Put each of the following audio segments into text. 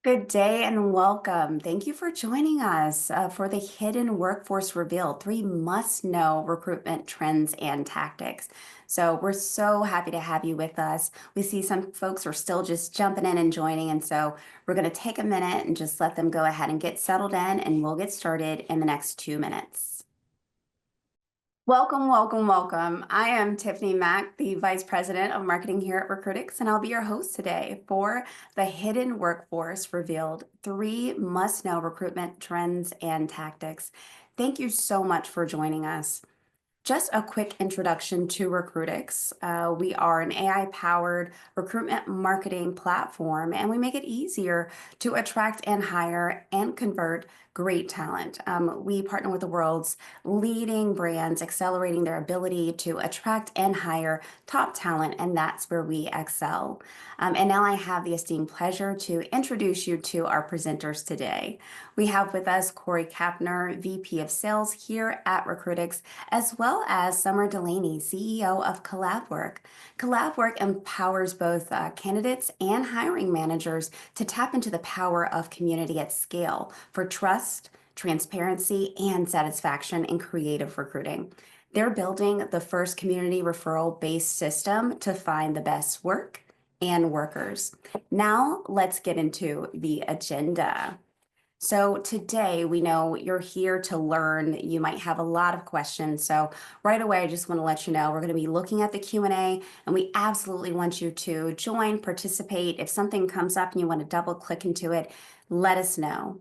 Good day and welcome. Thank you for joining us for the Hidden Workforce Revealed, three must-know recruitment trends and tactics. So we're so happy to have you with us. We see some folks are still just jumping in and joining, and so we're going to take a minute and just let them go ahead and get settled in, and we'll get started in the next 2 minutes. Welcome, welcome, welcome. I am Tiffany Mack, the Vice President of Marketing here at Recruitics, and I'll be your host today for the Hidden Workforce Revealed, three must-know recruitment trends and tactics. Thank you so much for joining us. Just a quick introduction to Recruitics. We are an AI-powered recruitment marketing platform, and we make it easier to attract and hire and convert great talent. We partner with the world's leading brands, accelerating their ability to attract and hire top talent, and that's where we excel. And now I have the esteemed pleasure to introduce you to our presenters today. We have with us Corey Kapner, VP of Sales here at Recruitics, as well as Summer Delaney, CEO of CollabWORK. CollabWORK empowers both candidates and hiring managers to tap into the power of community at scale for trust, transparency, and satisfaction in creative recruiting. They're building the first community referral-based system to find the best work and workers. Now, let's get into the agenda. So today we know you're here to learn. You might have a lot of questions. So right away, I just want to let you know we're going to be looking at the Q&A, and we absolutely want you to join, participate. If something comes up and you want to double click into it, let us know.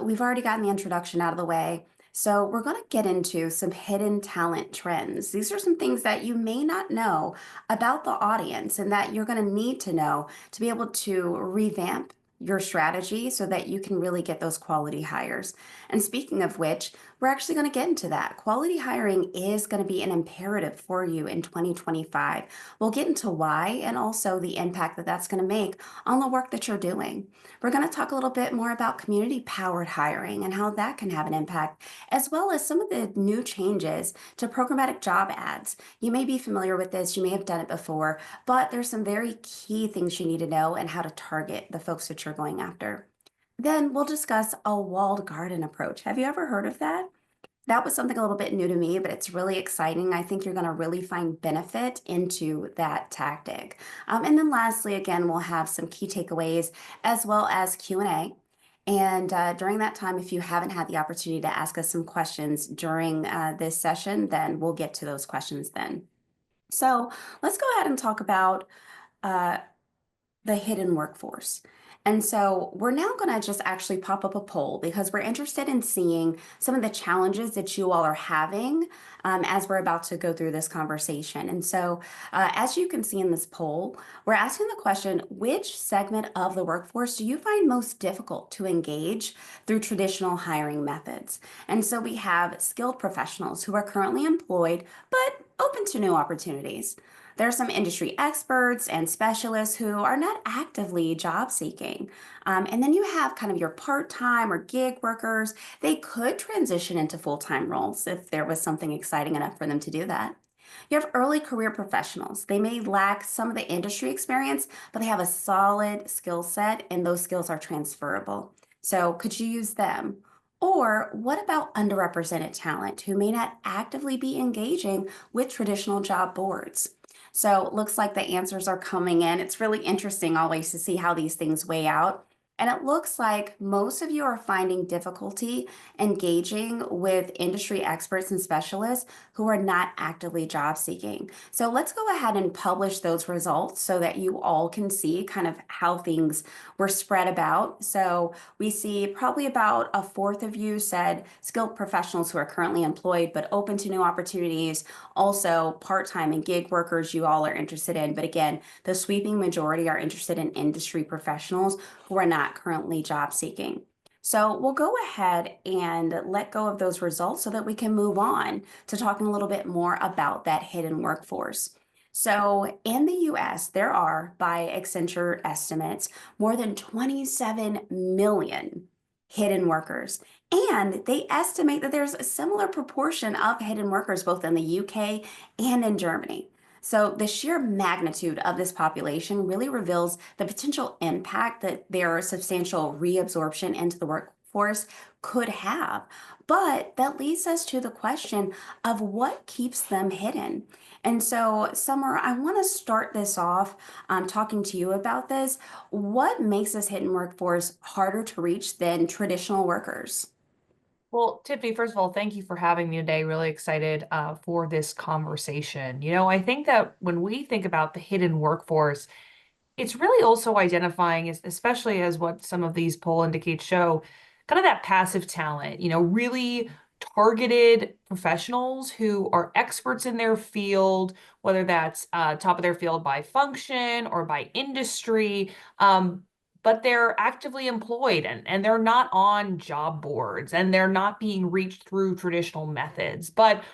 We've already gotten the introduction out of the way. So we're going to get into some hidden talent trends. These are some things that you may not know about the audience and that you're going to need to know to be able to revamp your strategy so that you can really get those quality hires. And speaking of which, we're actually going to get into that. Quality hiring is going to be an imperative for you in 2025. We'll get into why and also the impact that that's going to make on the work that you're doing. We're going to talk a little bit more about community-powered hiring and how that can have an impact, as well as some of the new changes to programmatic job ads. You may be familiar with this, you may have done it before, but there's some very key things you need to know and how to target the folks that you're going after. Then we'll discuss a walled garden approach. Have you ever heard of that? That was something a little bit new to me, but it's really exciting. I think you're going to really find benefit into that tactic. And then lastly, again, we'll have some key takeaways as well as Q&A. And during that time, if you haven't had the opportunity to ask us some questions during this session, then we'll get to those questions then. So let's go ahead and talk about uh, the hidden workforce. And so we're now going to just actually pop up a poll because we're interested in seeing some of the challenges that you all are having as we're about to go through this conversation. And so as you can see in this poll, we're asking the question, which segment of the workforce do you find most difficult to engage through traditional hiring methods? And so we have skilled professionals who are currently employed, but open to new opportunities. There are some industry experts and specialists who are not actively job seeking. And then you have kind of your part-time or gig workers. They could transition into full-time roles if there was something exciting enough for them to do that. You have early career professionals. They may lack some of the industry experience, but they have a solid skill set and those skills are transferable. So could you use them? Or what about underrepresented talent who may not actively be engaging with traditional job boards? So it looks like the answers are coming in. It's really interesting always to see how these things weigh out. And it looks like most of you are finding difficulty engaging with industry experts and specialists who are not actively job seeking. So let's go ahead and publish those results so that you all can see kind of how things were spread about. So we see probably about a fourth of you said skilled professionals who are currently employed but open to new opportunities. Also, part-time and gig workers you all are interested in. But again, the sweeping majority are interested in industry professionals who are not currently job seeking. So we'll go ahead and let go of those results so that we can move on to talking a little bit more about that hidden workforce. So in the US, there are, by Accenture estimates, more than 27 million hidden workers. And they estimate that there's a similar proportion of hidden workers both in the UK and in Germany. So the sheer magnitude of this population really reveals the potential impact that their substantial reabsorption into the workforce could have. But that leads us to the question of what keeps them hidden. And so, Summer, I want to start this off talking to you about this. What makes this hidden workforce harder to reach than traditional workers? Well, Tiffany, first of all, thank you for having me today. Really excited for this conversation. I think that when we think about the hidden workforce, it's really also identifying, especially as what some of these poll indicates show, kind of that passive talent, really targeted professionals who are experts in their field, whether that's top of their field by function or by industry. But they're actively employed and they're not on job boards and they're not being reached through traditional methods. But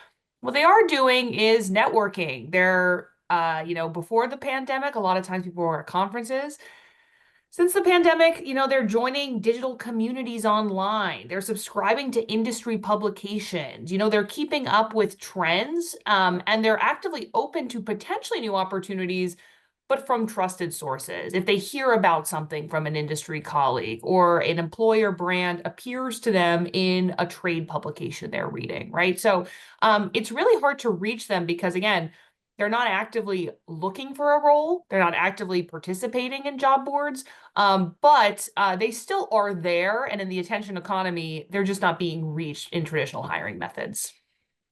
what they are doing is networking. Before the pandemic, a lot of times people were at conferences. Since the pandemic, they're joining digital communities online. They're subscribing to industry publications. They're keeping up with trends, and they're actively open to potentially new opportunities, but from trusted sources. If they hear about something from an industry colleague or an employer brand appears to them in a trade publication they're reading, right? So it's really hard to reach them because, again, they're not actively looking for a role. They're not actively participating in job boards, but they still are there. And in the attention economy, they're just not being reached in traditional hiring methods.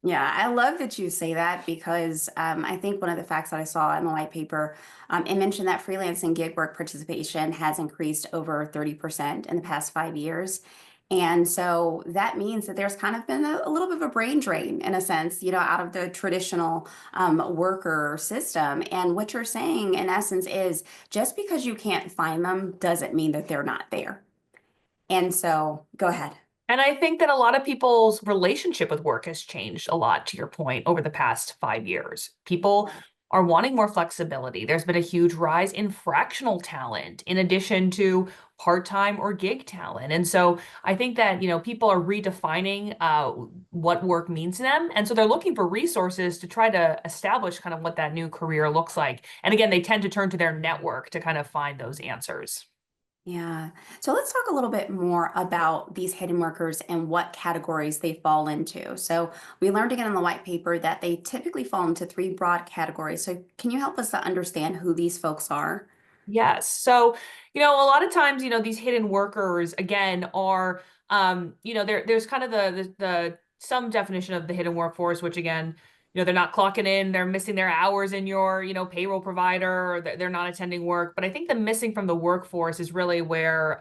Yeah, I love that you say that because I think one of the facts that I saw in the white paper, it mentioned that freelance and gig work participation has increased over 30% in the past 5 years. And so that means that there's kind of been a little bit of a brain drain in a sense, out of the traditional worker system. And what you're saying in essence is just because you can't find them doesn't mean that they're not there. And so go ahead. And I think that a lot of people's relationship with work has changed a lot, to your point, over the past 5 years. People are wanting more flexibility. There's been a huge rise in fractional talent in addition to part-time or gig talent. And so I think that, people are redefining what work means to them. And so they're looking for resources to try to establish kind of what that new career looks like. And again, they tend to turn to their network to kind of find those answers. Yeah. So let's talk a little bit more about these hidden workers and what categories they fall into. So we learned again in the white paper that they typically fall into three broad categories. So can you help us to understand who these folks are? Yes. So, a lot of times, these hidden workers again are, there's kind of the some definition of the hidden workforce, which again, they're not clocking in, they're missing their hours in your, payroll provider, or they're not attending work. But I think the missing from the workforce is really where,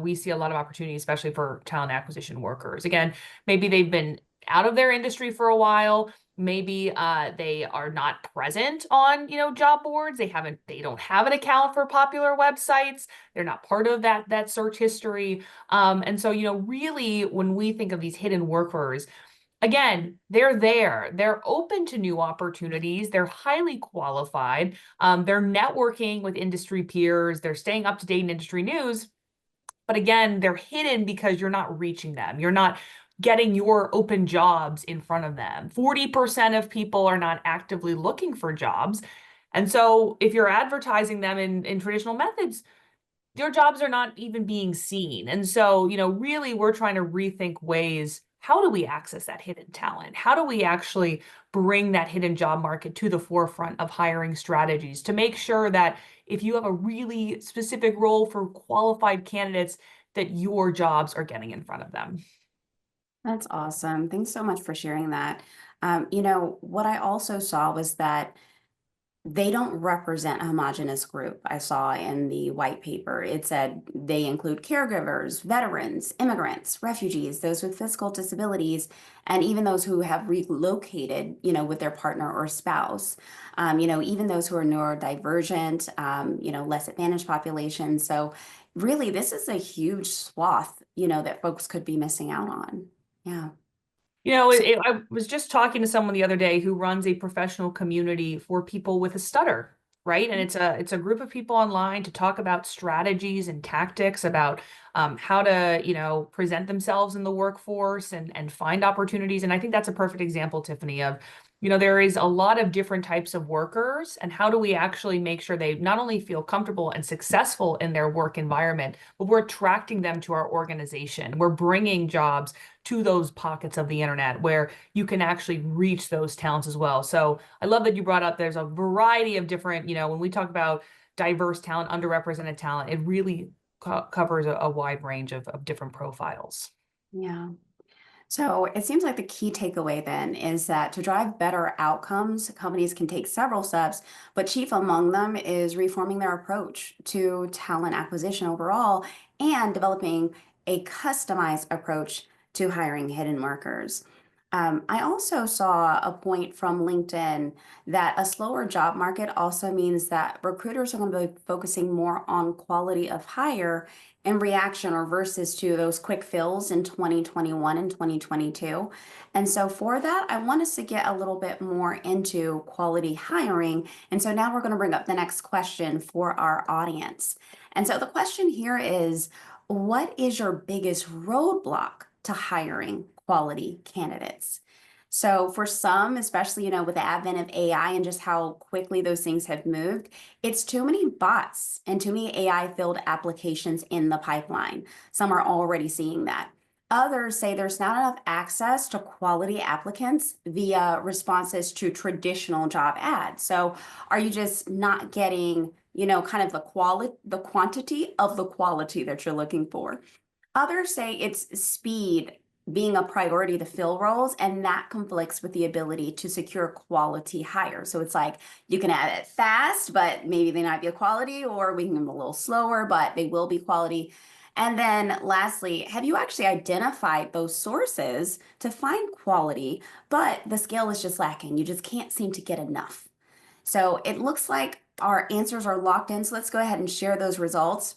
we see a lot of opportunity, especially for talent acquisition workers. Again, maybe they've been out of their industry for a while. Maybe they are not present on, job boards. They don't have an account for popular websites. They're not part of that search history. And so, really, when we think of these hidden workers, again, they're there. They're open to new opportunities. They're highly qualified. They're networking with industry peers. They're staying up to date in industry news. But again, they're hidden because you're not reaching them. You're not getting your open jobs in front of them. 40% of people are not actively looking for jobs. And so if you're advertising them in traditional methods, your jobs are not even being seen. And so, really we're trying to rethink ways, how do we access that hidden talent? How do we actually bring that hidden job market to the forefront of hiring strategies to make sure that if you have a really specific role for qualified candidates, that your jobs are getting in front of them? That's awesome. Thanks so much for sharing that. What I also saw was that they don't represent a homogenous group. I saw in the white paper, it said they include caregivers, veterans, immigrants, refugees, those with physical disabilities, and even those who have relocated, with their partner or spouse. Even those who are neurodivergent, less advantaged populations. So really, this is a huge swath, that folks could be missing out on. Yeah. I was just talking to someone the other day who runs a professional community for people with a stutter, right? And it's a group of people online to talk about strategies and tactics about how to, present themselves in the workforce and find opportunities. And I think that's a perfect example, Tiffany, of there is a lot of different types of workers, and how do we actually make sure they not only feel comfortable and successful in their work environment, but we're attracting them to our organization. We're bringing jobs to those pockets of the internet where you can actually reach those talents as well. So I love that you brought up there's a variety of different, when we talk about diverse talent, underrepresented talent, it really covers a wide range of different profiles. Yeah. So it seems like the key takeaway then is that to drive better outcomes, companies can take several steps, but chief among them is reforming their approach to talent acquisition overall and developing a customized approach to hiring hidden workers. I also saw a point from LinkedIn that a slower job market also means that recruiters are going to be focusing more on quality of hire in reaction or versus to those quick fills in 2021 and 2022. And so for that, I want us to get a little bit more into quality hiring. And so now we're going to bring up the next question for our audience. And so the question here is, what is your biggest roadblock to hiring quality candidates? So for some, especially, with the advent of AI and just how quickly those things have moved, it's too many bots and too many AI-filled applications in the pipeline. Some are already seeing that. Others say there's not enough access to quality applicants via responses to traditional job ads. So are you just not getting, kind of the quantity of the quality that you're looking for? Others say it's speed being a priority to fill roles, and that conflicts with the ability to secure quality hires. So it's like you can add it fast, but maybe they might be a quality, or we can them a little slower, but they will be quality. And then lastly, have you actually identified those sources to find quality, but the scale is just lacking? You just can't seem to get enough. So it looks like our answers are locked in. So let's go ahead and share those results.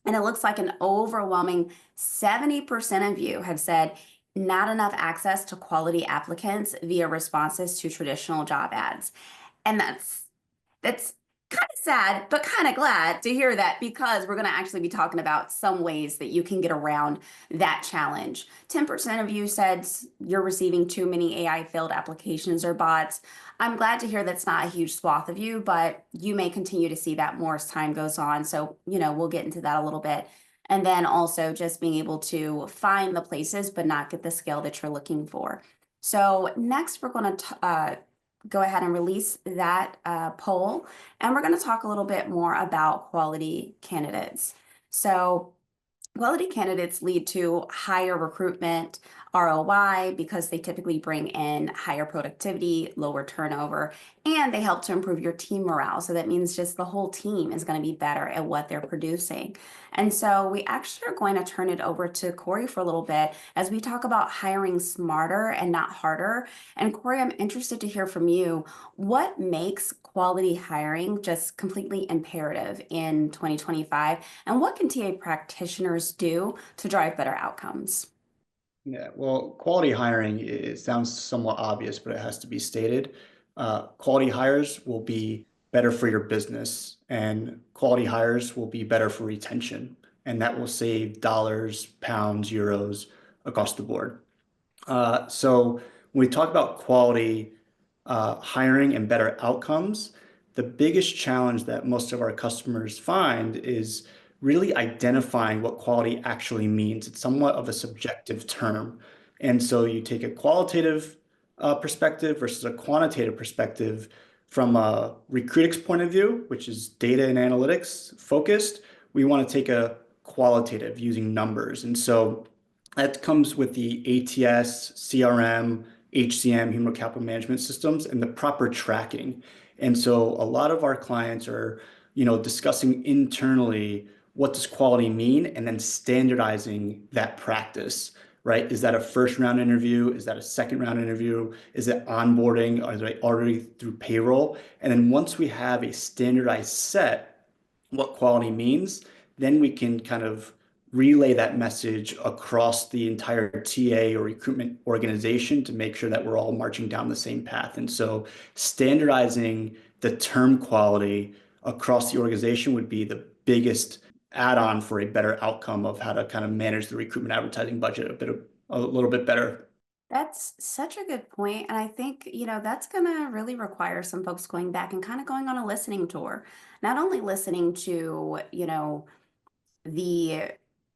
And it looks like an overwhelming 70% of you have said not enough access to quality applicants via responses to traditional job ads. And that's kind of sad, but kind of glad to hear that because we're going to actually be talking about some ways that you can get around that challenge. 10% of you said you're receiving too many AI failed applications or bots. I'm glad to hear that's not a huge swath of you, but you may continue to see that more as time goes on. So, we'll get into that a little bit. And then also just being able to find the places, but not get the scale that you're looking for. So next, we're going to go ahead and release that poll. And we're going to talk a little bit more about quality candidates. So quality candidates lead to higher recruitment ROI because they typically bring in higher productivity, lower turnover, and they help to improve your team morale. So that means just the whole team is going to be better at what they're producing. And so we actually are going to turn it over to Corey for a little bit as we talk about hiring smarter and not harder. And Corey, I'm interested to hear from you. What makes quality hiring just completely imperative in 2025? And what can TA practitioners do to drive better outcomes? Yeah, well, quality hiring, it sounds somewhat obvious, but it has to be stated. Quality hires will be better for your business, and quality hires will be better for retention, and that will save dollars, pounds, euros across the board. So when we talk about quality hiring and better outcomes, the biggest challenge that most of our customers find is really identifying what quality actually means. It's somewhat of a subjective term. And so you take a qualitative perspective versus a quantitative perspective from a Recruitics point of view, which is data and analytics focused. We want to take a qualitative using numbers. And so that comes with the ATS, CRM, HCM, human capital management systems, and the proper tracking. And so a lot of our clients are, discussing internally what does quality mean and then standardizing that practice, right? Is that a first round interview? Is that a second round interview? Is it onboarding? Are they already through payroll? And then once we have a standardized set, what quality means, then we can kind of relay that message across the entire TA or recruitment organization to make sure that we're all marching down the same path. And so standardizing the term quality across the organization would be the biggest add-on for a better outcome of how to kind of manage the recruitment advertising budget a little bit better. That's such a good point. And I think, that's going to really require some folks going back and kind of going on a listening tour. Not only listening to, the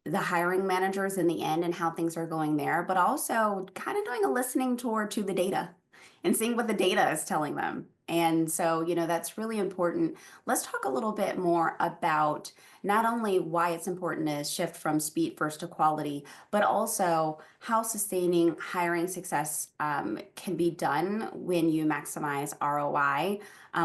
the hiring managers in the end and how things are going there, but also kind of doing a listening tour to the data and seeing what the data is telling them. And so, that's really important. Let's talk a little bit more about not only why it's important to shift from speed first to quality, but also how sustaining hiring success can be done when you maximize ROI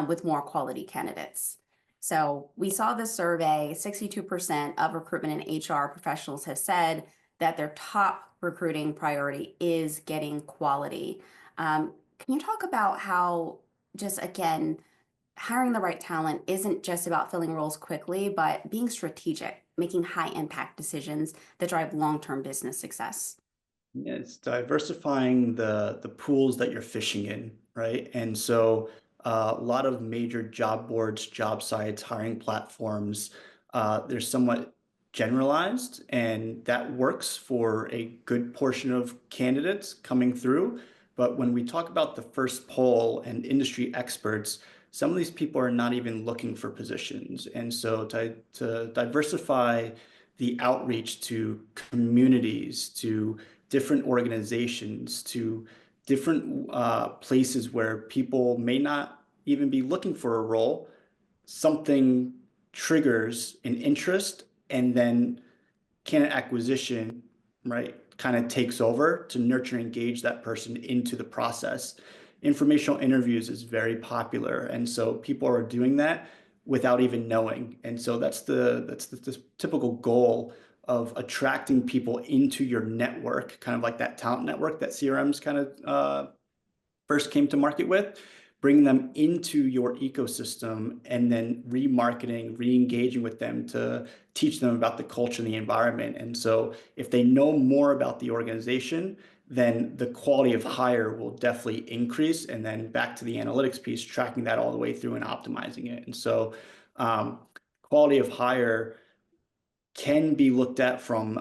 with more quality candidates. So we saw this survey, 62% of recruitment and HR professionals have said that their top recruiting priority is getting quality. Can you talk about how, just again, hiring the right talent isn't just about filling roles quickly, but being strategic, making high impact decisions that drive long-term business success? Yeah, it's diversifying the pools that you're fishing in, right? And so a lot of major job boards, job sites, hiring platforms, they're somewhat generalized, and that works for a good portion of candidates coming through. But when we talk about the first poll and industry experts, some of these people are not even looking for positions. And so to diversify the outreach to communities, to different organizations, to different places where people may not even be looking for a role, something triggers an interest, and then candidate acquisition, right, kind of takes over to nurture and engage that person into the process. Informational interviews is very popular, and so people are doing that without even knowing. And so that's the typical goal of attracting people into your network, kind of like that talent network that CRMs kind of first came to market with, bringing them into your ecosystem and then remarketing, re-engaging with them to teach them about the culture and the environment. And so if they know more about the organization, then the quality of hire will definitely increase. And then back to the analytics piece, tracking that all the way through and optimizing it. And so quality of hire can be looked at from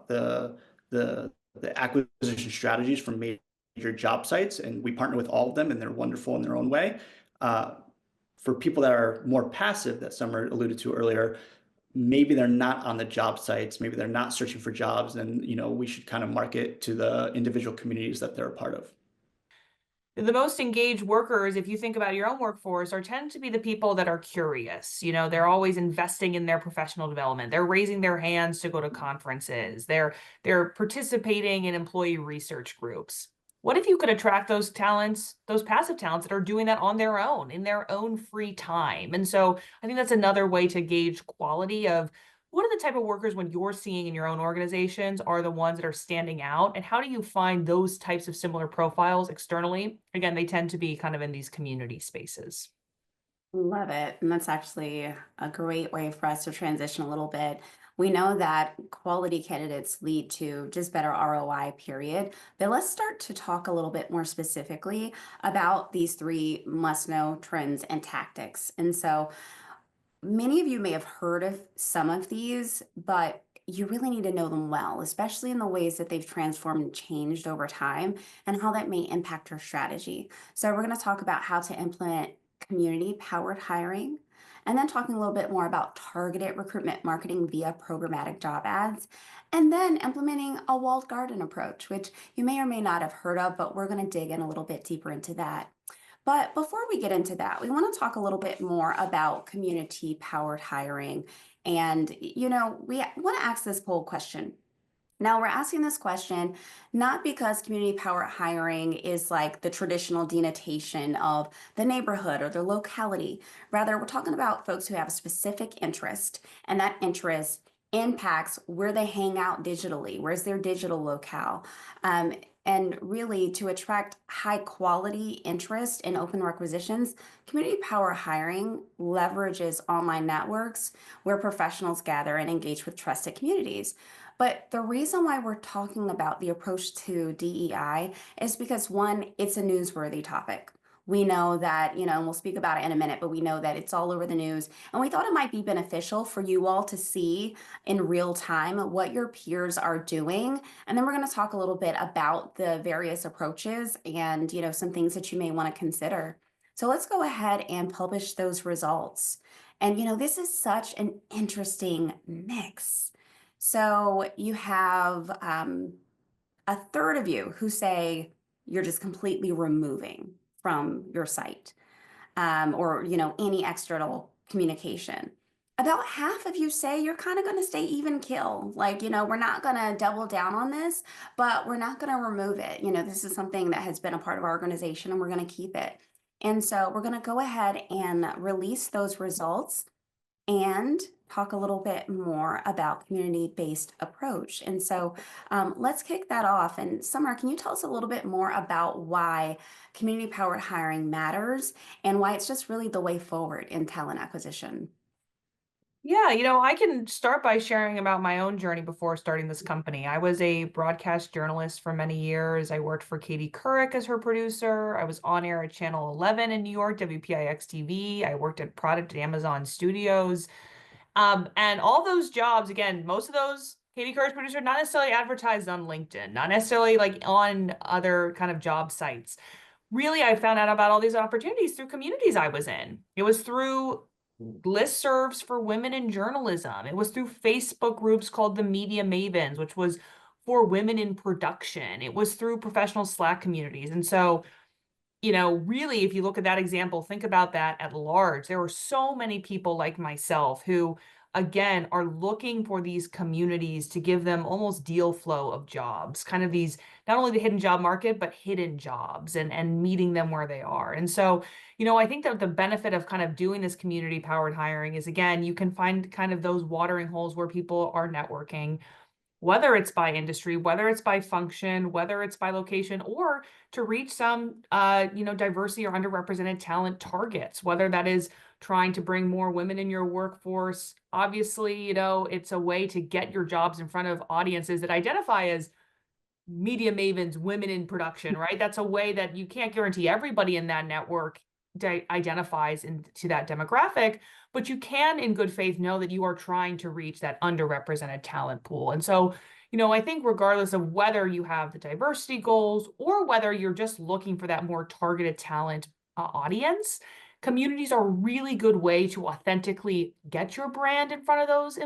the the acquisition strategies from major job sites, and we partner with all of them, and they're wonderful in their own way. For people that are more passive, that Summer alluded to earlier, maybe they're not on the job sites, maybe they're not searching for jobs, and we should kind of market to the individual communities that they're a part of. The most engaged workers, if you think about your own workforce, are tend to be the people that are curious. They're always investing in their professional development. They're raising their hands to go to conferences. They're participating in employee research groups. What if you could attract those talents, those passive talents that are doing that on their own, in their own free time? And so I think that's another way to gauge quality of what are the type of workers when you're seeing in your own organizations are the ones that are standing out, and how do you find those types of similar profiles externally? Again, they tend to be kind of in these community spaces. Love it. And that's actually a great way for us to transition a little bit. We know that quality candidates lead to just better ROI, period. But let's start to talk a little bit more specifically about these three must-know trends and tactics. And so many of you may have heard of some of these, but you really need to know them well, especially in the ways that they've transformed and changed over time and how that may impact your strategy. So, we're going to talk about how to implement community powered hiring, and then talking a little bit more about targeted recruitment marketing via programmatic job ads, and then implementing a walled garden approach, which you may or may not have heard of, but we're going to dig in a little bit deeper into that. But before we get into that, we want to talk a little bit more about community powered hiring. And, we want to ask this poll question. Now, we're asking this question not because community powered hiring is like the traditional denotation of the neighborhood or the locality. Rather, we're talking about folks who have a specific interest, and that interest impacts where they hang out digitally, where's their digital locale. And really, to attract high quality interest in open requisitions, community power hiring leverages online networks where professionals gather and engage with trusted communities. But the reason why we're talking about the approach to DEI is because one, it's a newsworthy topic. We know that, and we'll speak about it in a minute, but we know that it's all over the news. And we thought it might be beneficial for you all to see in real time what your peers are doing. And then we're going to talk a little bit about the various approaches and, some things that you may want to consider. So let's go ahead and publish those results. And, this is such an interesting mix. So you have a third of you who say you're just completely removing from your site, or any external communication. About half of you say you're kind of going to stay even kill. Like, we're not going to double down on this, but we're not going to remove it. This is something that has been a part of our organization and we're going to keep it. And so we're going to go ahead and release those results and talk a little bit more about community-based approach. And so let's kick that off. And Summer, can you tell us a little bit more about why community-powered hiring matters and why it's just really the way forward in talent acquisition? Yeah, I can start by sharing about my own journey before starting this company. I was a broadcast journalist for many years. I worked for Katie Couric as her producer. I was on air at Channel 11 in New York, WPIX TV. I worked at Product at Amazon Studios. And all those jobs, again, most of those Katie Couric's producer, not necessarily advertised on LinkedIn, not necessarily like on other kind of job sites. Really, I found out about all these opportunities through communities I was in. It was through listservs for women in journalism. It was through Facebook groups called the Media Mavens, which was for women in production. It was through professional Slack communities. And so, really, if you look at that example, think about that at large. There were so many people like myself who, again, are looking for these communities to give them almost deal flow of jobs, kind of these, not only the hidden job market, but hidden jobs and meeting them where they are. And so, I think that the benefit of kind of doing this community powered hiring is, again, you can find kind of those watering holes where people are networking, whether it's by industry, whether it's by function, whether it's by location, or to reach some, diversity or underrepresented talent targets, whether that is trying to bring more women in your workforce. Obviously, it's a way to get your jobs in front of audiences that identify as media mavens, women in production, right? That's a way that you can't guarantee everybody in that network identifies into that demographic, but you can in good faith know that you are trying to reach that underrepresented talent pool. And so, I think regardless of whether you have the diversity goals or whether you're just looking for that more targeted talent audience, communities are a really good way to authentically get your brand in front of those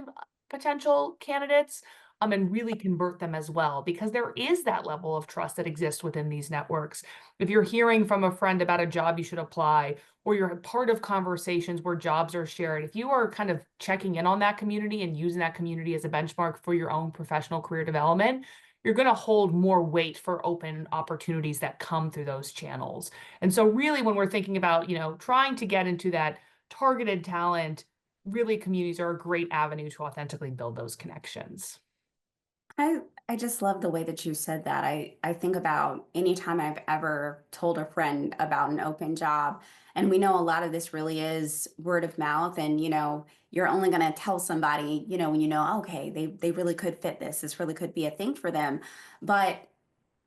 potential candidates, and really convert them as well, because there is that level of trust that exists within these networks. If you're hearing from a friend about a job you should apply, or you're a part of conversations where jobs are shared, if you are kind of checking in on that community and using that community as a benchmark for your own professional career development, you're going to hold more weight for open opportunities that come through those channels. And so really, when we're thinking about, trying to get into that targeted talent, really communities are a great avenue to authentically build those connections. I just love the way that you said that. I think about any time I've ever told a friend about an open job, and we know a lot of this really is word of mouth, and you're only going to tell somebody, when okay, they really could fit this. This really could be a thing for them. But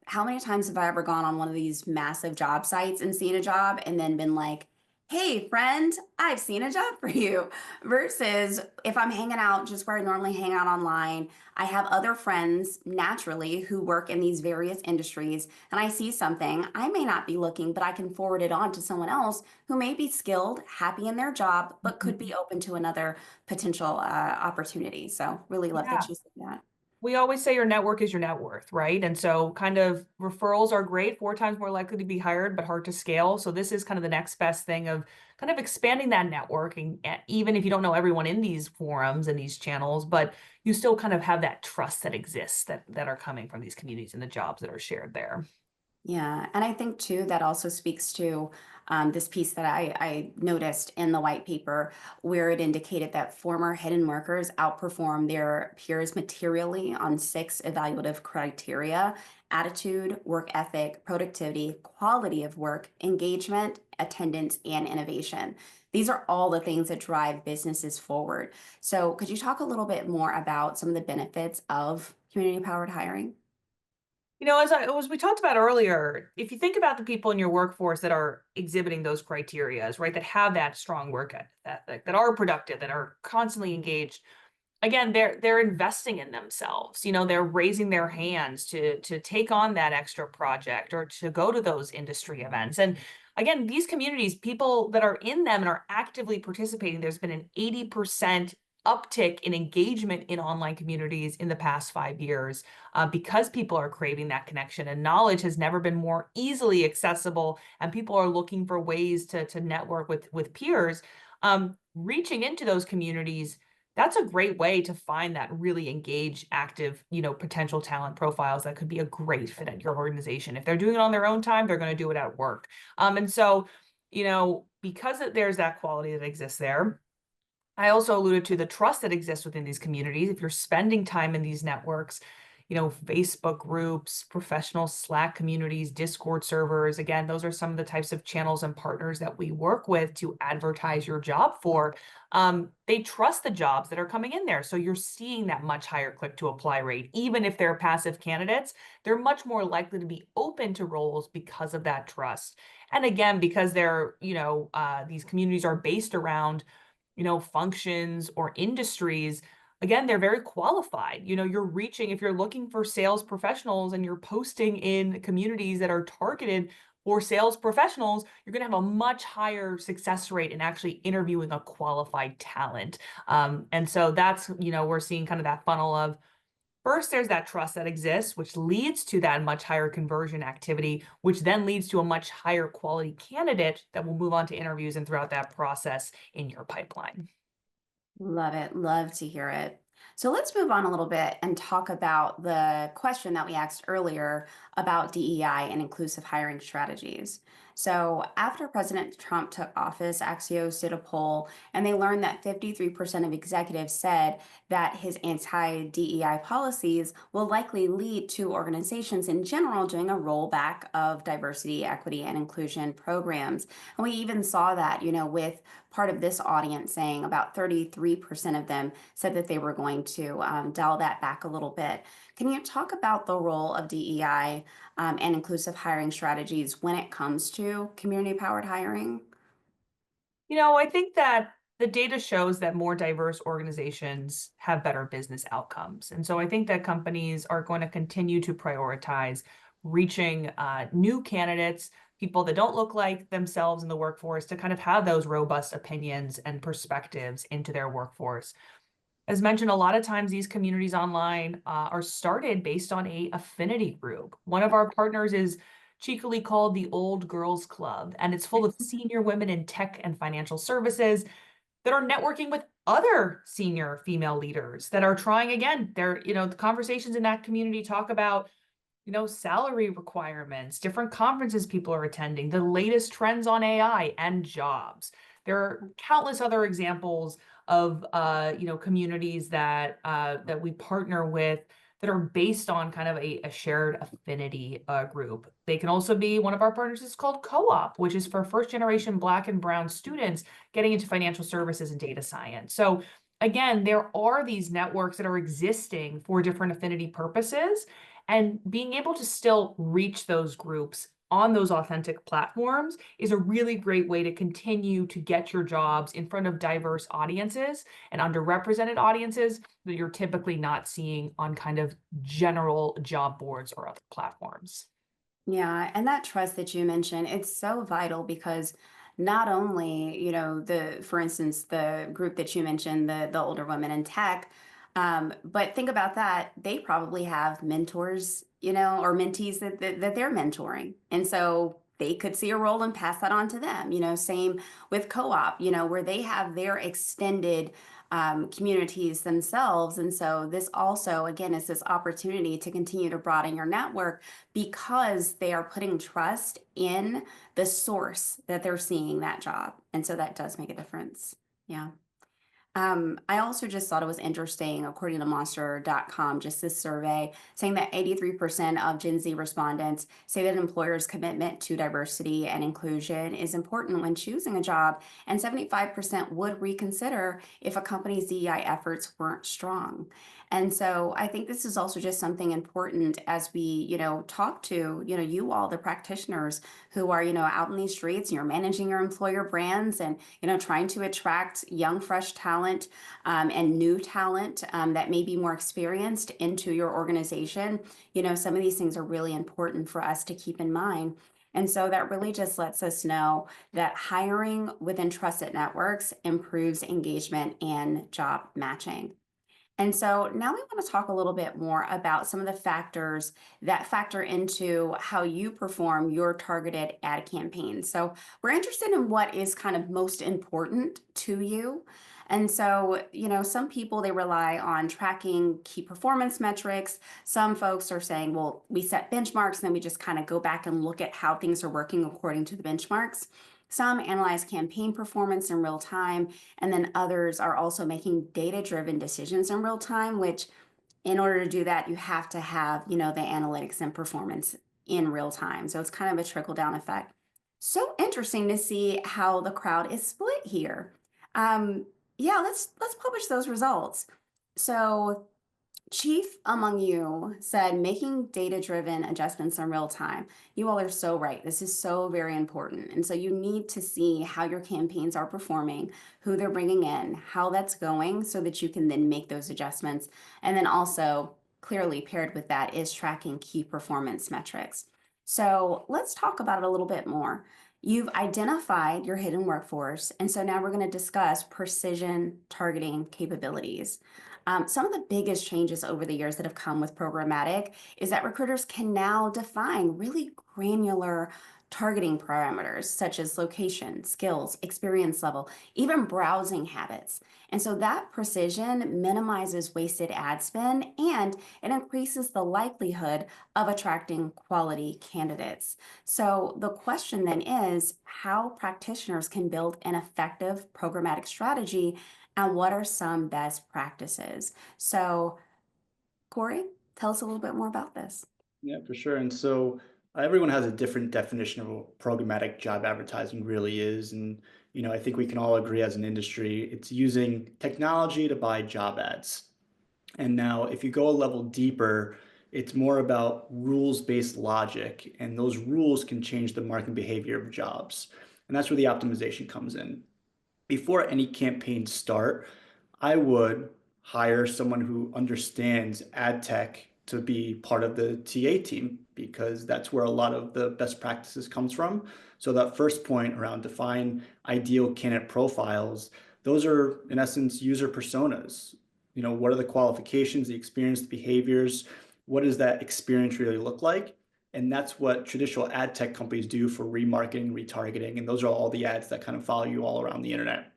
how many times have I ever gone on one of these massive job sites and seen a job and then been like, hey, friend, I've seen a job for you? Versus if I'm hanging out just where I normally hang out online, I have other friends naturally who work in these various industries, and I see something. I may not be looking, but I can forward it on to someone else who may be skilled, happy in their job, but could be open to another potential opportunity. So, really love Yeah. that you said that. We always say your network is your net worth, right? And so kind of referrals are great, 4 times more likely to be hired, but hard to scale. So this is kind of the next best thing of kind of expanding that network. And even if you don't know everyone in these forums and these channels, but you still kind of have that trust that exists that are coming from these communities and the jobs that are shared there. Yeah, and I think too that also speaks to this piece that I noticed in the white paper, where it indicated that former hidden workers outperform their peers materially on 6 evaluative criteria: attitude, work ethic, productivity, quality of work, engagement, attendance, and innovation. These are all the things that drive businesses forward. So could you talk a little bit more about some of the benefits of community-powered hiring? As we talked about earlier, if you think about the people in your workforce that are exhibiting those criterias, right, that have that strong work ethic, that are productive, that are constantly engaged, again, they're investing in themselves. They're raising their hands to take on that extra project or to go to those industry events. And again, these communities, people that are in them and are actively participating, there's been an 80% uptick in engagement in online communities in the past 5 years, because people are craving that connection, and knowledge has never been more easily accessible, and people are looking for ways to network with peers. Reaching into those communities, that's a great way to find that really engaged, active, potential talent profiles that could be a great fit at your organization. If they're doing it on their own time, they're going to do it at work. And so, because there's that quality that exists there, I also alluded to the trust that exists within these communities. If you're spending time in these networks, Facebook groups, professional Slack communities, Discord servers, again, those are some of the types of channels and partners that we work with to advertise your job for. They trust the jobs that are coming in there. So you're seeing that much higher click to apply rate. Even if they're passive candidates, they're much more likely to be open to roles because of that trust. And again, because these communities are based around functions or industries, again, they're very qualified. You're reaching, if you're looking for sales professionals and you're posting in communities that are targeted for sales professionals, you're going to have a much higher success rate in actually interviewing a qualified talent. And so that's, we're seeing kind of that funnel of, first, there's that trust that exists, which leads to that much higher conversion activity, which then leads to a much higher quality candidate that will move on to interviews and throughout that process in your pipeline. Love it. Love to hear it. So let's move on a little bit and talk about the question that we asked earlier about DEI and inclusive hiring strategies. So after President Trump took office, Axios did a poll and they learned that 53% of executives said that his anti-DEI policies will likely lead to organizations in general doing a rollback of diversity, equity, and inclusion programs. And we even saw that, with part of this audience saying about 33% of them said that they were going to dial that back a little bit. Can you talk about the role of DEI and inclusive hiring strategies when it comes to community-powered hiring? I think that the data shows that more diverse organizations have better business outcomes. And so I think that companies are going to continue to prioritize reaching new candidates, people that don't look like themselves in the workforce, to kind of have those robust opinions and perspectives into their workforce. As mentioned, a lot of times these communities online are started based on a affinity group. One of our partners is cheekily called the Old Girls Club, and it's full of senior women in tech and financial services that are networking with other senior female leaders that are trying again. The conversations in that community talk about salary requirements, different conferences people are attending, the latest trends on AI and jobs. There are countless other examples of communities that we partner with that are based on kind of a shared affinity group. They can also be, one of our partners is called Co-op, which is for first generation Black and Brown students getting into financial services and data science. So again, there are these networks that are existing for different affinity purposes, and being able to still reach those groups on those authentic platforms is a really great way to continue to get your jobs in front of diverse audiences and underrepresented audiences that you're typically not seeing on kind of general job boards or other platforms. Yeah, and that trust that you mentioned, it's so vital because not only, for instance, the group that you mentioned, the older women in tech, but think about that, they probably have mentors, or mentees that they're mentoring. And so they could see a role and pass that on to them, same with co-op, where they have their extended communities themselves. And so this also, again, is this opportunity to continue to broaden your network because they are putting trust in the source that they're seeing that job. And so that does make a difference. Yeah. I also just thought it was interesting, according to Monster.com, just this survey saying that 83% of Gen Z respondents say that employers' commitment to diversity and inclusion is important when choosing a job, and 75% would reconsider if a company's DEI efforts weren't strong. And so I think this is also just something important as we, talk to, you all, the practitioners who are, out in these streets, you're managing your employer brands and, trying to attract young, fresh talent and new talent that may be more experienced into your organization. Some of these things are really important for us to keep in mind. And so that really just lets us know that hiring within trusted networks improves engagement and job matching. And so now we want to talk a little bit more about some of the factors that factor into how you perform your targeted ad campaign. So we're interested in what is kind of most important to you. And so, some people they rely on tracking key performance metrics. Some folks are saying, well, we set benchmarks and then we just kind of go back and look at how things are working according to the benchmarks. Some analyze campaign performance in real time, and then others are also making data-driven decisions in real time, which in order to do that, you have to have, the analytics and performance in real time. So it's kind of a trickle-down effect. So interesting to see how the crowd is split here. Yeah, let's publish those results. So chief among you said making data-driven adjustments in real time. You all are so right. This is so very important. And so you need to see how your campaigns are performing, who they're bringing in, how that's going so that you can then make those adjustments. And then also clearly paired with that is tracking key performance metrics. So let's talk about it a little bit more. You've identified your hidden workforce. And so now we're going to discuss precision targeting capabilities. Some of the biggest changes over the years that have come with programmatic is that recruiters can now define really granular targeting parameters such as location, skills, experience level, even browsing habits. And so that precision minimizes wasted ad spend and it increases the likelihood of attracting quality candidates. So the question then is how practitioners can build an effective programmatic strategy and what are some best practices? So, Corey, tell us a little bit more about this. Yeah, for sure. And so everyone has a different definition of what programmatic job advertising really is. And, I think we can all agree as an industry, it's using technology to buy job ads. And now, if you go a level deeper, it's more about rules-based logic, and those rules can change the marketing behavior of jobs. And that's where the optimization comes in. Before any campaigns start, I would hire someone who understands ad tech to be part of the TA team because that's where a lot of the best practices comes from. So that first point around define ideal candidate profiles, those are in essence user personas. What are the qualifications, the experience, the behaviors? What does that experience really look like? And that's what traditional ad tech companies do for remarketing, retargeting. And those are all the ads that kind of follow you all around the internet.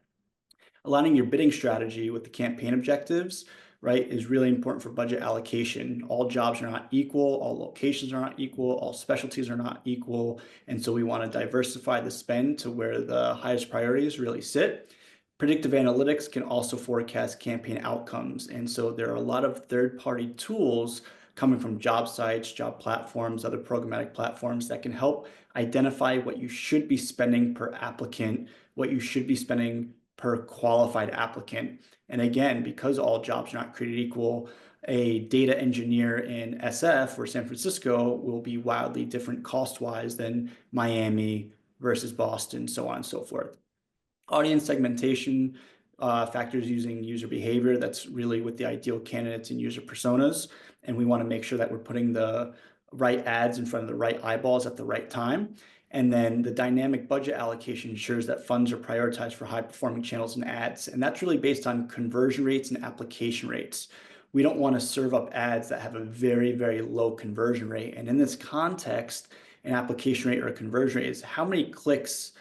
Aligning your bidding strategy with the campaign objectives, right, is really important for budget allocation. All jobs are not equal, all locations are not equal, all specialties are not equal. And so we want to diversify the spend to where the highest priorities really sit. Predictive analytics can also forecast campaign outcomes. And so there are a lot of third-party tools coming from job sites, job platforms, other programmatic platforms that can help identify what you should be spending per applicant, what you should be spending per qualified applicant. And again, because all jobs are not created equal, a data engineer in SF or San Francisco will be wildly different cost-wise than Miami versus Boston, so on and so forth. Audience segmentation factors using user behavior. That's really with the ideal candidates and user personas. And we want to make sure that we're putting the right ads in front of the right eyeballs at the right time. And then the dynamic budget allocation ensures that funds are prioritized for high performing channels and ads. And that's really based on conversion rates and application rates. We don't want to serve up ads that have a very, very low conversion rate. And in this context, an application rate or a conversion rate is how many clicks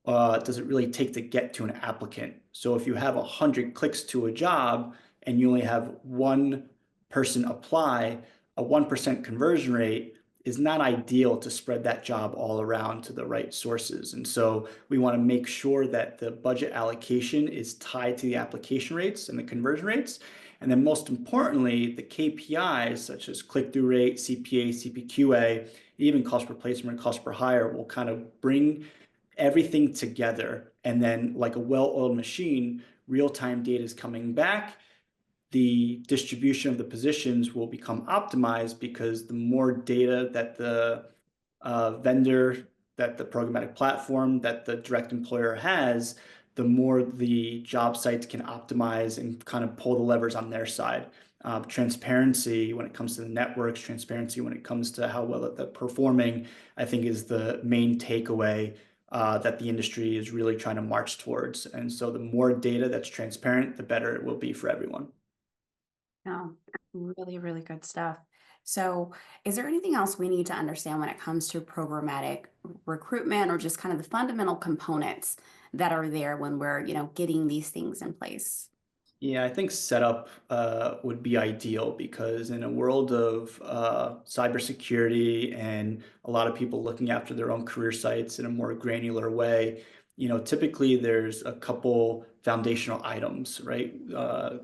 does it really take to get to an applicant? So if you have 100 clicks to a job and you only have one person apply, a 1% conversion rate is not ideal to spread that job all around to the right sources. And so we want to make sure that the budget allocation is tied to the application rates and the conversion rates. And then most importantly, the KPIs such as click-through rate, CPA, CPQA, even cost per placement, cost per hire will kind of bring everything together. And then like a well-oiled machine, real-time data is coming back. the distribution of the positions will become optimized because the more data that the vendor, that the programmatic platform, that the direct employer has, the more the job sites can optimize and kind of pull the levers on their side. Transparency when it comes to the networks, transparency when it comes to how well they're performing, I think is the main takeaway that the industry is really trying to march towards. And so the more data that's transparent, the better it will be for everyone. Oh, really, really good stuff. So, is there anything else we need to understand when it comes to programmatic recruitment or just kind of the fundamental components that are there when we're, getting these things in place? Yeah, I think setup would be ideal because in a world of cybersecurity and a lot of people looking after their own career sites in a more granular way, typically there's a couple foundational items, right?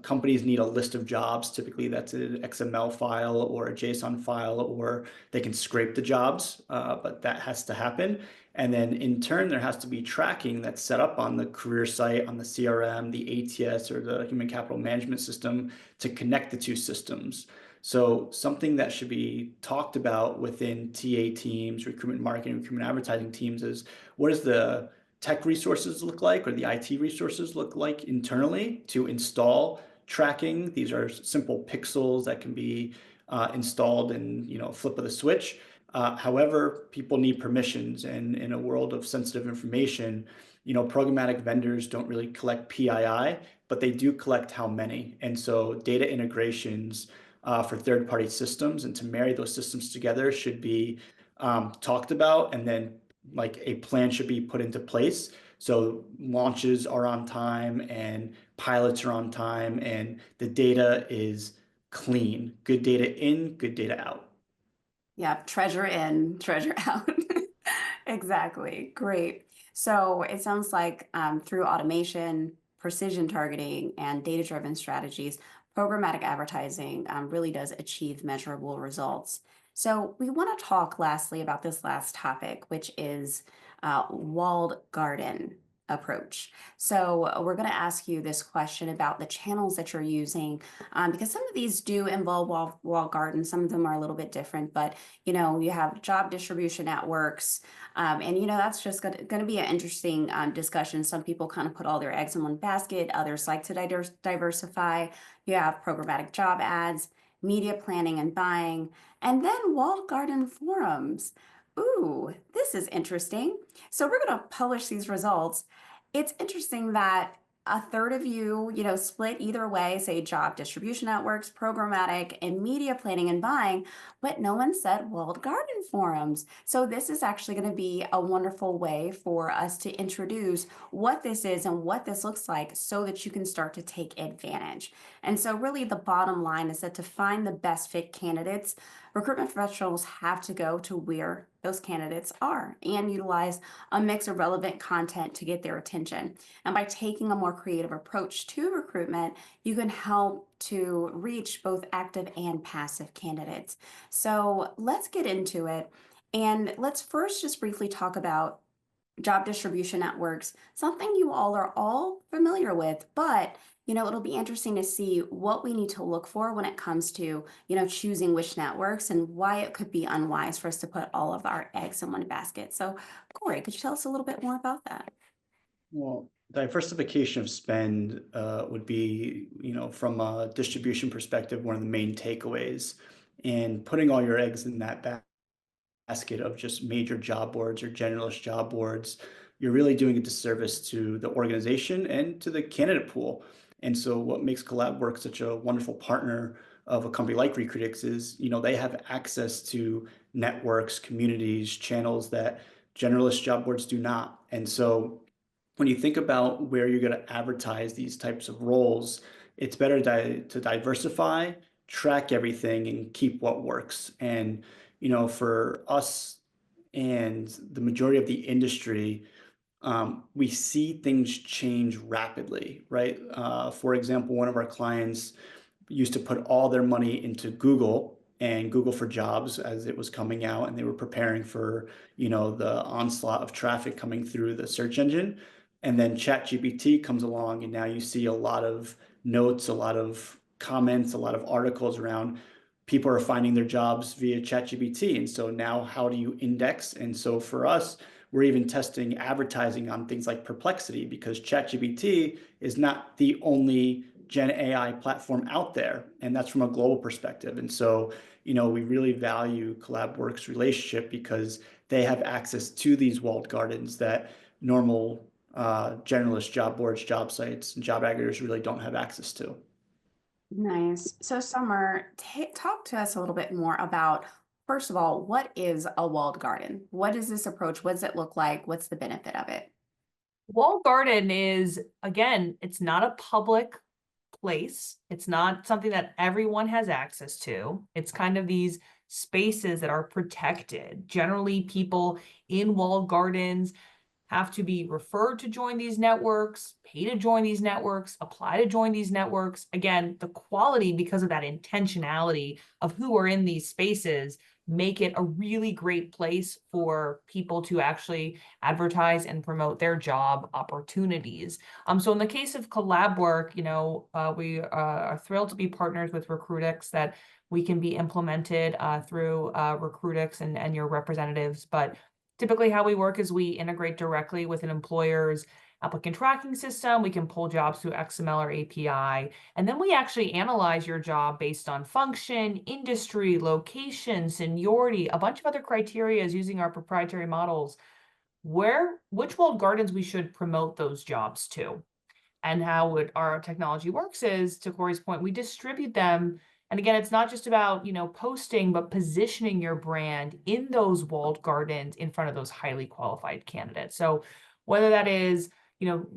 Companies need a list of jobs. Typically that's an XML file or a JSON file, or they can scrape the jobs, but that has to happen. And then in turn, there has to be tracking that's set up on the career site, on the CRM, the ATS, or the human capital management system to connect the two systems. So something that should be talked about within TA teams, recruitment marketing, recruitment advertising teams is what does the tech resources look like or the IT resources look like internally to install tracking. These are simple pixels that can be installed in a flip of the switch. However, people need permissions, and in a world of sensitive information, programmatic vendors don't really collect PII, but they do collect how many. And so data integrations for third-party systems and to marry those systems together should be talked about, and then like a plan should be put into place. So launches are on time and pilots are on time and the data is clean. Good data in, good data out. Yeah, treasure in, treasure out. Exactly. Great. So it sounds like through automation, precision targeting, and data-driven strategies, programmatic advertising really does achieve measurable results. So we want to talk lastly about this last topic, which is walled garden approach. So we're going to ask you this question about the channels that you're using, because some of these do involve walled gardens. Some of them are a little bit different, but you have job distribution networks, and that's just going to be an interesting discussion. Some people kind of put all their eggs in one basket. Others like to diversify. You have programmatic job ads, media planning and buying, and then walled garden forums. Ooh, this is interesting. So we're going to publish these results. It's interesting that a third of you, split either way, say job distribution networks, programmatic, and media planning and buying, but no one said walled garden forums. So this is actually going to be a wonderful way for us to introduce what this is and what this looks like so that you can start to take advantage. And so really the bottom line is that to find the best fit candidates, recruitment professionals have to go to where those candidates are and utilize a mix of relevant content to get their attention. And by taking a more creative approach to recruitment, you can help to reach both active and passive candidates. So let's get into it. And let's first just briefly talk about job distribution networks, something you all are all familiar with, but it'll be interesting to see what we need to look for when it comes to, choosing which networks and why it could be unwise for us to put all of our eggs in one basket. So, Corey, could you tell us a little bit more about that? Well, diversification of spend would be, from a distribution perspective, one of the main takeaways. And putting all your eggs in that basket of just major job boards or generalist job boards, you're really doing a disservice to the organization and to the candidate pool. And so what makes CollabWORK such a wonderful partner of a company like Recruitics is, they have access to networks, communities, channels that generalist job boards do not. And so when you think about where you're going to advertise these types of roles, it's better to diversify, track everything, and keep what works. And for us and the majority of the industry, we see things change rapidly, right? For example, one of our clients used to put all their money into Google and Google for Jobs as it was coming out, and they were preparing for, the onslaught of traffic coming through the search engine. And then ChatGPT comes along, and now you see a lot of notes, a lot of comments, a lot of articles around people are finding their jobs via ChatGPT. And so now how do you index? And so for us, we're even testing advertising on things like Perplexity, because ChatGPT is not the only Gen AI platform out there. And that's from a global perspective. And so, we really value CollabWORK's relationship because they have access to these walled gardens that normal generalist job boards, job sites, and job aggregators really don't have access to. Nice. So, Summer, talk to us a little bit more about, first of all, what is a walled garden? What is this approach? What does it look like? What's the benefit of it? Walled garden is, again, it's not a public place. It's not something that everyone has access to. It's kind of these spaces that are protected. Generally, people in walled gardens have to be referred to join these networks, pay to join these networks, apply to join these networks. Again, the quality, because of that intentionality of who are in these spaces, make it a really great place for people to actually advertise and promote their job opportunities. So in the case of CollabWORK, we are thrilled to be partners with Recruitics, that we can be implemented through Recruitics and your representatives. But typically how we work is we integrate directly with an employer's applicant tracking system. We can pull jobs through XML or API, and then we actually analyze your job based on function, industry, location, seniority, a bunch of other criteria using our proprietary models, which walled gardens we should promote those jobs to. And how our technology works is, to Corey's point, we distribute them. And again, it's not just about, posting, but positioning your brand in those walled gardens in front of those highly qualified candidates. So whether that is,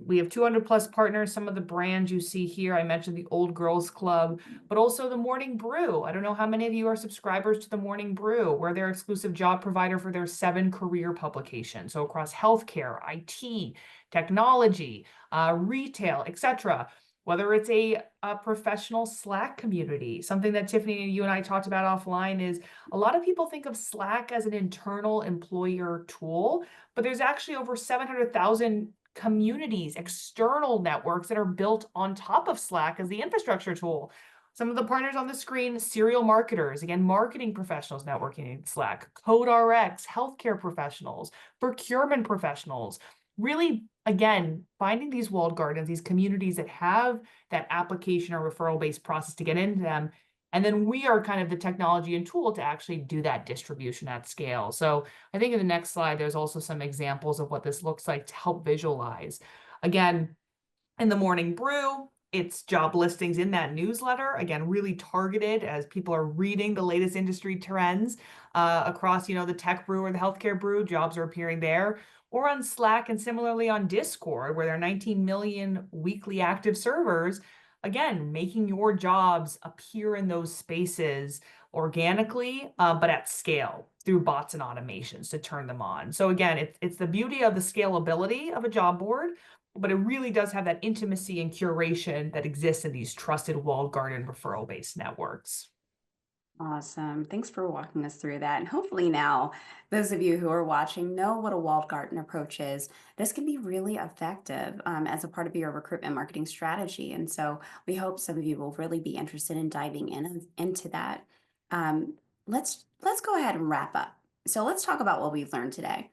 we have 200 plus partners. Some of the brands you see here, I mentioned the Old Girls Club, but also the Morning Brew. I don't know how many of you are subscribers to the Morning Brew. We're their exclusive job provider for their 7 career publications. So across healthcare, IT, technology, retail, etc. Whether it's a professional Slack community, something that Tiffany, you and I talked about offline, is a lot of people think of Slack as an internal employer tool, but there's actually over 700,000 communities, external networks that are built on top of Slack as the infrastructure tool. Some of the partners on the screen: serial marketers, again, marketing professionals networking in Slack, CodeRx, healthcare professionals, procurement professionals. Really, again, finding these walled gardens, these communities that have that application or referral-based process to get into them. And then we are kind of the technology and tool to actually do that distribution at scale. So I think in the next slide, there's also some examples of what this looks like to help visualize. Again, in the Morning Brew, it's job listings in that newsletter, again, really targeted as people are reading the latest industry trends across, the tech brew or the healthcare brew. Jobs are appearing there, or on Slack, and similarly on Discord, where there are 19 million weekly active servers. Again, making your jobs appear in those spaces organically, but at scale through bots and automations to turn them on. So again, it's the beauty of the scalability of a job board, but it really does have that intimacy and curation that exists in these trusted walled garden referral-based networks. Awesome. Thanks for walking us through that. And hopefully now, those of you who are watching know what a walled garden approach is. This can be really effective as a part of your recruitment marketing strategy. And so we hope some of you will really be interested in diving into that. Let's go ahead and wrap up. So let's talk about what we've learned today.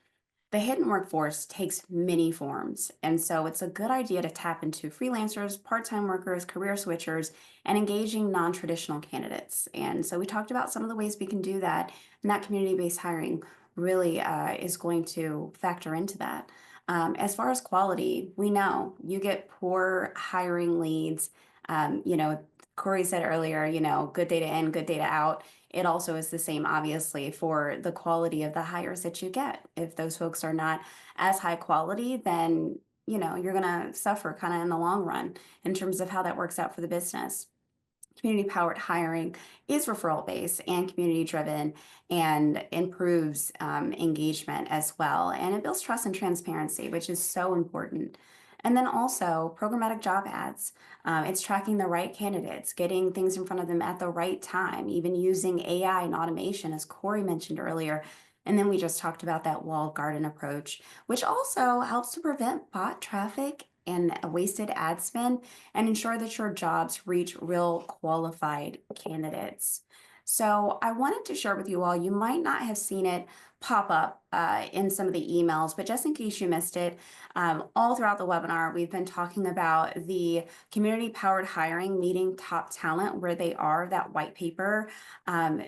The hidden workforce takes many forms, and so it's a good idea to tap into freelancers, part-time workers, career switchers, and engaging non-traditional candidates. And so we talked about some of the ways we can do that, and that community-based hiring really is going to factor into that. As far as quality, we know you get poor hiring leads. Corey said earlier, good data in, good data out. It also is the same, obviously, for the quality of the hires that you get. If those folks are not as high quality, then, you're going to suffer kind of in the long run in terms of how that works out for the business. Community-powered hiring is referral-based and community-driven, and improves engagement as well. And it builds trust and transparency, which is so important. And then also programmatic job ads. It's tracking the right candidates, getting things in front of them at the right time, even using AI and automation, as Corey mentioned earlier. And then we just talked about that walled garden approach, which also helps to prevent bot traffic and wasted ad spend, and ensure that your jobs reach real qualified candidates. So I wanted to share with you all, you might not have seen it pop up in some of the emails, but just in case you missed it, all throughout the webinar, we've been talking about the community-powered hiring meeting top talent, where they are, that white paper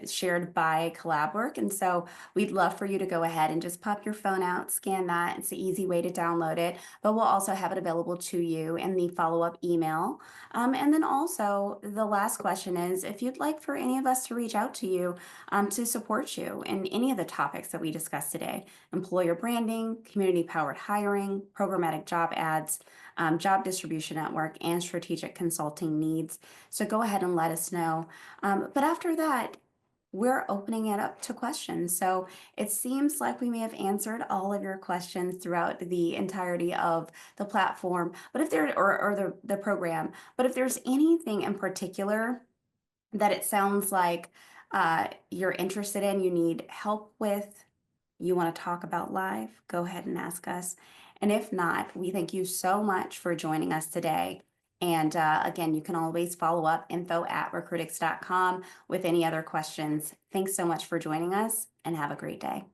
shared by CollabWORK. And so we'd love for you to go ahead and just pop your phone out, scan that. It's the easy way to download it, but we'll also have it available to you in the follow-up email. And then also the last question is, if you'd like for any of us to reach out to you to support you in any of the topics that we discussed today: employer branding, community-powered hiring, programmatic job ads, job distribution network, and strategic consulting needs. So go ahead and let us know. But after that, we're opening it up to questions. So it seems like we may have answered all of your questions throughout the entirety of the platform, but if there, or the program, but if there's anything in particular that it sounds like you're interested in, you need help with, you want to talk about live, go ahead and ask us. And if not, we thank you so much for joining us today. And again, you can always follow up, info@recruitics.com, with any other questions. Thanks so much for joining us, and have a great day.